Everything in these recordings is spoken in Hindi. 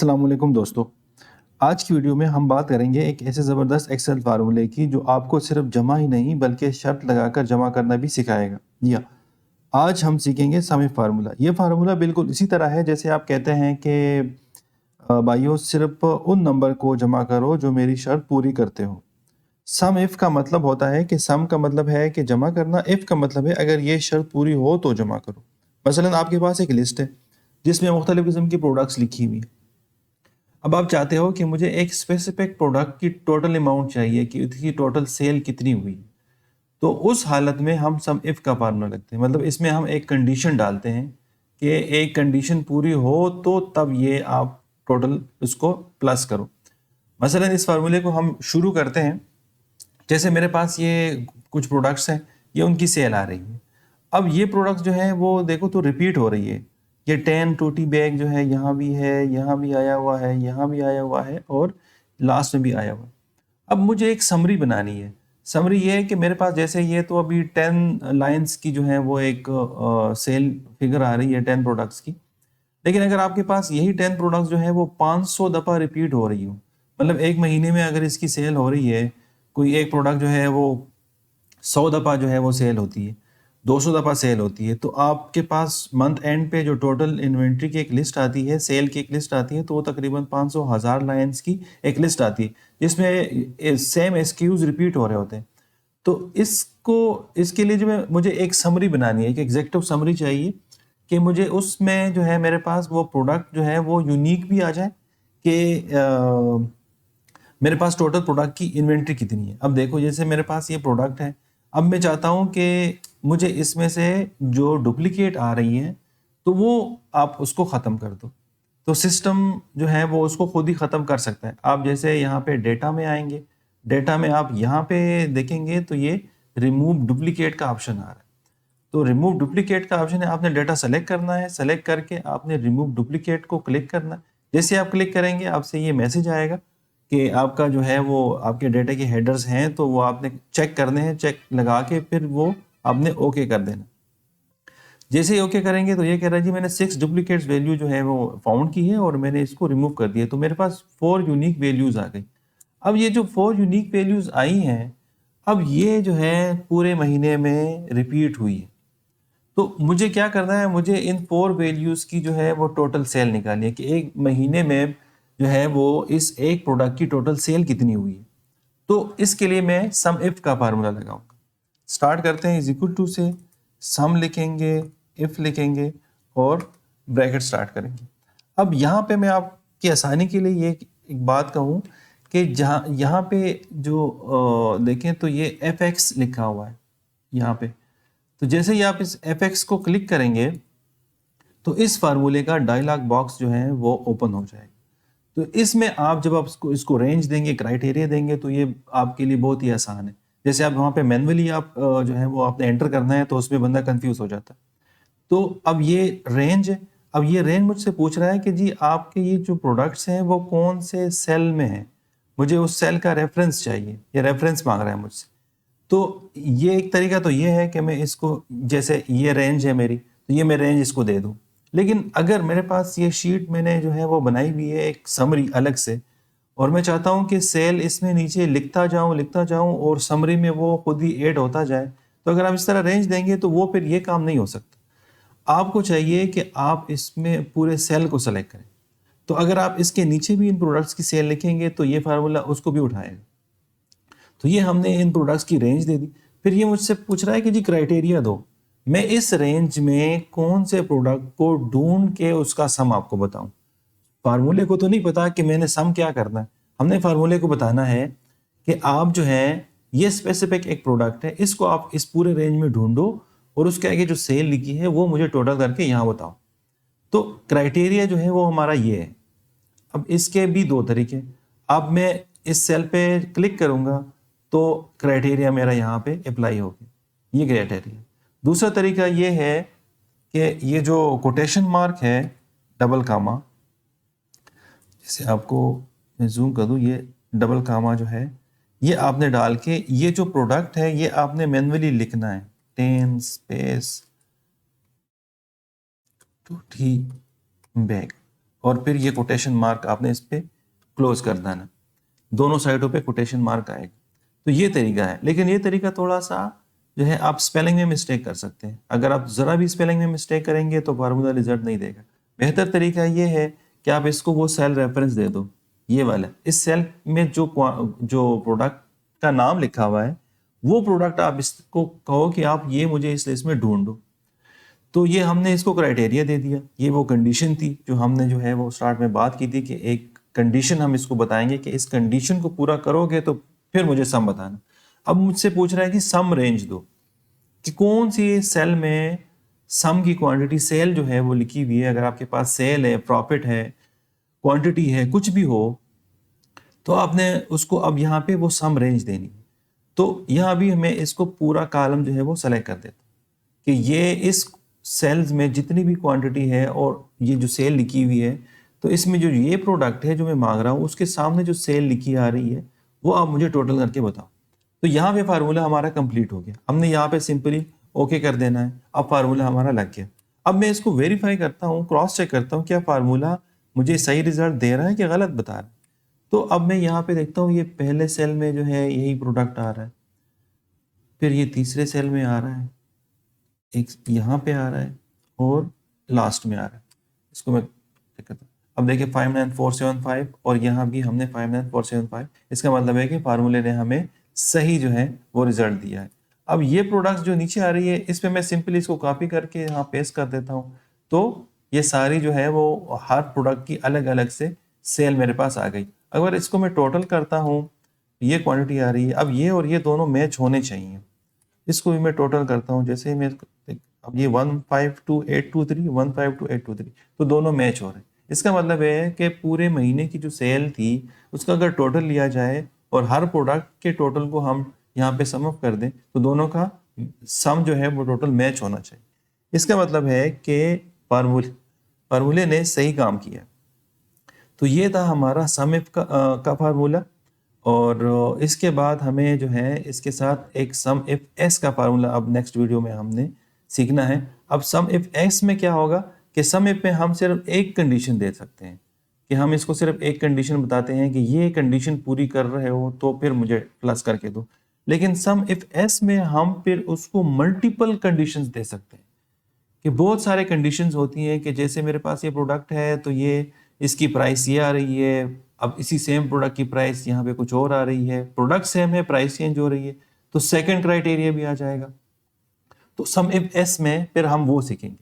अस्सलाम वालेकुम दोस्तों। आज की वीडियो में हम बात करेंगे एक ऐसे ज़बरदस्त एक्सेल फार्मूले की जो आपको सिर्फ जमा ही नहीं बल्कि शर्त लगाकर जमा करना भी सिखाएगा। जी हाँ, आज हम सीखेंगे सम इफ फार्मूला। ये फार्मूला बिल्कुल इसी तरह है जैसे आप कहते हैं कि भाइयों सिर्फ उन नंबर को जमा करो जो मेरी शर्त पूरी करते हो। सम इफ का मतलब होता है कि सम का मतलब है कि जमा करना, इफ का मतलब है अगर ये शर्त पूरी हो तो जमा करो। मसलन आपके पास एक लिस्ट है जिसमें मुख्तलिफ किस्म की प्रोडक्ट्स लिखी हुई हैं। अब आप चाहते हो कि मुझे एक स्पेसिफिक प्रोडक्ट की टोटल अमाउंट चाहिए कि उसकी टोटल सेल कितनी हुई। तो उस हालत में हम सम इफ का फार्मूला लगते हैं, मतलब इसमें हम एक कंडीशन डालते हैं कि एक कंडीशन पूरी हो तो तब ये आप टोटल उसको प्लस करो। मसलन इस फार्मूले को हम शुरू करते हैं, जैसे मेरे पास ये कुछ प्रोडक्ट्स हैं, ये उनकी सेल आ रही है। अब ये प्रोडक्ट्स जो है वो देखो तो रिपीट हो रही है। ये 10 टोटी बैग जो है यहाँ भी है, यहाँ भी आया हुआ है, यहाँ भी आया हुआ है और लास्ट में भी आया हुआ है। अब मुझे एक समरी बनानी है। समरी ये है कि मेरे पास जैसे ये तो अभी 10 लाइंस की जो है वो एक सेल फिगर आ रही है 10 प्रोडक्ट्स की। लेकिन अगर आपके पास यही 10 प्रोडक्ट्स जो है वो 500 दफ़ा रिपीट हो रही हो, मतलब एक महीने में अगर इसकी सेल हो रही है, कोई एक प्रोडक्ट जो है वो 100 दफ़ा जो है वो सेल होती है, 200 दफ़ा सेल होती है, तो आपके पास मंथ एंड पे जो टोटल इन्वेंट्री की एक लिस्ट आती है, सेल की एक लिस्ट आती है, तो वो तकरीबन 500 हज़ार लाइन्स की एक लिस्ट आती है जिसमें सेम एसक्यूज रिपीट हो रहे होते हैं। तो इसके लिए जो मुझे एक समरी बनानी है, एक एग्जेक्टिव समरी चाहिए कि मुझे उसमें जो है मेरे पास वो प्रोडक्ट जो है वो यूनिक भी आ जाए कि मेरे पास टोटल प्रोडक्ट की इन्वेंट्री कितनी है। अब देखो जैसे मेरे पास ये प्रोडक्ट है, अब मैं चाहता हूँ कि मुझे इसमें से जो डुप्लीकेट आ रही है तो वो आप उसको ख़त्म कर दो। तो सिस्टम जो है वो उसको खुद ही ख़त्म कर सकता है। आप जैसे यहाँ पे डेटा में आएंगे, डेटा में आप यहाँ पे देखेंगे तो ये रिमूव डुप्लीकेट का ऑप्शन आ रहा है। तो रिमूव डुप्लीकेट का ऑप्शन है, आपने डेटा सेलेक्ट करना है, सेलेक्ट करके आपने रिमूव डुप्लीकेट को क्लिक करना है। जैसे आप क्लिक करेंगे आपसे ये मैसेज आएगा कि आपका जो है वो आपके डेटा के हेडर्स हैं तो वो आपने चेक करने हैं, चेक लगा के फिर वो आपने ओके कर देना। जैसे ही ओके करेंगे तो ये कह रहा है जी मैंने 6 डुप्लीकेट्स वैल्यू जो है वो फाउंड की है और मैंने इसको रिमूव कर दिया, तो मेरे पास 4 यूनिक वैल्यूज आ गई। अब ये जो 4 यूनिक वैल्यूज आई हैं, अब ये जो है पूरे महीने में रिपीट हुई है। तो मुझे क्या करना है, मुझे इन 4 वैल्यूज की जो है वो टोटल सेल निकालनी है कि एक महीने में जो है वो इस एक प्रोडक्ट की टोटल सेल कितनी हुई है। तो इसके लिए मैं सम इफ का फार्मूला लगाऊंगा। स्टार्ट करते हैं, इज इक्वल टू से सम लिखेंगे, इफ लिखेंगे और ब्रैकेट स्टार्ट करेंगे। अब यहाँ पे मैं आपकी आसानी के लिए ये एक बात कहूँ कि जहाँ यहाँ पे जो देखें तो ये एफ एक्स लिखा हुआ है यहाँ पे। तो जैसे ही आप इस एफ एक्स को क्लिक करेंगे तो इस फार्मूले का डायलॉग बॉक्स जो है वो ओपन हो जाएगा। तो इसमें आप जब आप इसको रेंज देंगे, क्राइटेरिया देंगे, तो ये आपके लिए बहुत ही आसान है। जैसे आप वहाँ पे मैनुअली आप जो है वो आपने एंटर करना है तो उसमें बंदा कंफ्यूज हो जाता है। तो अब ये रेंज है। अब ये रेंज मुझसे पूछ रहा है कि जी आपके ये जो प्रोडक्ट्स हैं वो कौन से सेल में हैं, मुझे उस सेल का रेफरेंस चाहिए, ये रेफरेंस मांग रहा है मुझसे। तो ये एक तरीका तो ये है कि मैं इसको, जैसे ये रेंज है मेरी, तो ये मैं रेंज इसको दे दूँ। लेकिन अगर मेरे पास ये शीट मैंने जो है वो बनाई हुई है एक समरी अलग से, और मैं चाहता हूँ कि सेल इसमें नीचे लिखता जाऊँ और समरी में वो खुद ही ऐड होता जाए, तो अगर आप इस तरह रेंज देंगे तो वो फिर ये काम नहीं हो सकता। आपको चाहिए कि आप इसमें पूरे सेल को सेलेक्ट करें। तो अगर आप इसके नीचे भी इन प्रोडक्ट्स की सेल लिखेंगे तो ये फार्मूला उसको भी उठाएगा। तो ये हमने इन प्रोडक्ट्स की रेंज दे दी। फिर ये मुझसे पूछ रहा है कि जी क्राइटेरिया दो, मैं इस रेंज में कौन से प्रोडक्ट को ढूंढ के उसका सम आपको बताऊं। फार्मूले को तो नहीं पता कि मैंने सम क्या करना है, हमने फार्मूले को बताना है कि आप जो है ये स्पेसिफिक एक प्रोडक्ट है, इसको आप इस पूरे रेंज में ढूंढो और उसके आगे जो सेल लिखी है वो मुझे टोटल करके यहाँ बताओ। तो क्राइटेरिया जो है वो हमारा ये है। अब इसके भी दो तरीके, अब मैं इस सेल पे क्लिक करूंगा तो क्राइटेरिया मेरा यहाँ पे अप्लाई होगी, ये क्राइटेरिया। दूसरा तरीका ये है कि ये जो कोटेशन मार्क है डबल कामा, जैसे आपको मैं जूम कर दूँ, ये डबल कामा जो है ये आपने डाल के ये जो प्रोडक्ट है ये आपने मैन्युअली लिखना है, 10 स्पेस 2T बैग। और फिर ये कोटेशन मार्क आपने इस पे क्लोज कर देना, दोनों साइडों पे कोटेशन मार्क आएगा। तो ये तरीका है, लेकिन ये तरीका थोड़ा सा जो है आप स्पेलिंग में मिस्टेक कर सकते हैं। अगर आप ज़रा भी स्पेलिंग में मिस्टेक करेंगे तो फार्मूला रिजल्ट नहीं देगा। बेहतर तरीका ये है कि आप इसको वो सेल रेफरेंस दे दो, ये वाला, इस सेल में जो प्रोडक्ट का नाम लिखा हुआ है वो प्रोडक्ट आप इसको कहो कि आप ये मुझे इस लिस्ट में ढूंढो। तो ये हमने इसको क्राइटेरिया दे दिया, ये वो कंडीशन थी जो हमने जो है वो स्टार्ट में बात की थी कि एक कंडीशन हम इसको बताएंगे कि इस कंडीशन को पूरा करोगे तो फिर मुझे सम बताना। अब मुझसे पूछ रहा है कि सम रेंज दो, कि कौन सी सेल में सम की क्वांटिटी, सेल जो है वो लिखी हुई है, अगर आपके पास सेल है, प्रॉफिट है, क्वांटिटी है, कुछ भी हो, तो आपने उसको अब यहाँ पे वो सम रेंज देनी है। तो यहाँ भी हमें इसको पूरा कॉलम जो है वो सेलेक्ट कर देता कि ये इस सेल्स में जितनी भी क्वांटिटी है और ये जो सेल लिखी हुई है, तो इसमें जो ये प्रोडक्ट है जो मैं मांग रहा हूँ उसके सामने जो सेल लिखी आ रही है वो आप मुझे टोटल करके बताओ। तो यहाँ पे फार्मूला हमारा कंप्लीट हो गया, हमने यहाँ पे सिंपली ओके कर देना है, अब फार्मूला हमारा लग गया। अब मैं इसको वेरीफाई करता हूँ, क्रॉस चेक करता हूँ क्या फार्मूला मुझे सही रिजल्ट दे रहा है कि गलत बता रहा है। तो अब मैं यहाँ पे देखता हूँ ये पहले सेल में जो है यही प्रोडक्ट आ रहा है, फिर ये तीसरे सेल में आ रहा है, एक यहाँ पे आ रहा है और लास्ट में आ रहा है। इसको मैं चेक करता हूँ, अब देखिए 59475 और यहाँ भी हमने 59475, इसका मतलब है कि फार्मूले ने हमें सही जो है वो रिजल्ट दिया है। अब ये प्रोडक्ट्स जो नीचे आ रही है इस पे मैं सिंपली इसको कॉपी करके यहाँ पेस्ट कर देता हूँ, तो ये सारी जो है वो हर प्रोडक्ट की अलग अलग से सेल मेरे पास आ गई। अगर इसको मैं टोटल करता हूँ, ये क्वांटिटी आ रही है, अब ये और ये दोनों मैच होने चाहिए। इसको भी मैं टोटल करता हूँ, जैसे ही मैं अब ये 152823 152823, तो दोनों मैच हो रहे हैं। इसका मतलब है कि पूरे महीने की जो सेल थी उसका अगर टोटल लिया जाए और हर प्रोडक्ट के टोटल को हम यहाँ पे सम अप कर दें तो दोनों का सम जो है वो टोटल मैच होना चाहिए। इसका मतलब है कि फार्मूले ने सही काम किया। तो ये था हमारा सम इफ का फार्मूला, और इसके बाद हमें जो है इसके साथ एक सम इफ एस का फार्मूला अब नेक्स्ट वीडियो में हमने सीखना है। अब सम इफ एस में क्या होगा कि सम इफ में हम सिर्फ एक कंडीशन दे सकते हैं, कि हम इसको सिर्फ एक कंडीशन बताते हैं कि ये कंडीशन पूरी कर रहे हो तो फिर मुझे प्लस करके दो। लेकिन सम इफ एस में हम फिर उसको मल्टीपल कंडीशंस दे सकते हैं, कि बहुत सारे कंडीशंस होती हैं कि जैसे मेरे पास ये प्रोडक्ट है तो ये इसकी प्राइस ये आ रही है, अब इसी सेम प्रोडक्ट की प्राइस यहाँ पे कुछ और आ रही है, प्रोडक्ट सेम है, प्राइस चेंज हो रही है, तो सेकंड क्राइटेरिया भी आ जाएगा। तो सम इफ एस में फिर हम वो सीखेंगे।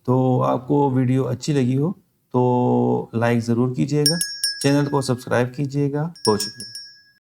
तो आपको वीडियो अच्छी लगी हो तो लाइक ज़रूर कीजिएगा, चैनल को सब्सक्राइब कीजिएगा। बहुत शुक्रिया।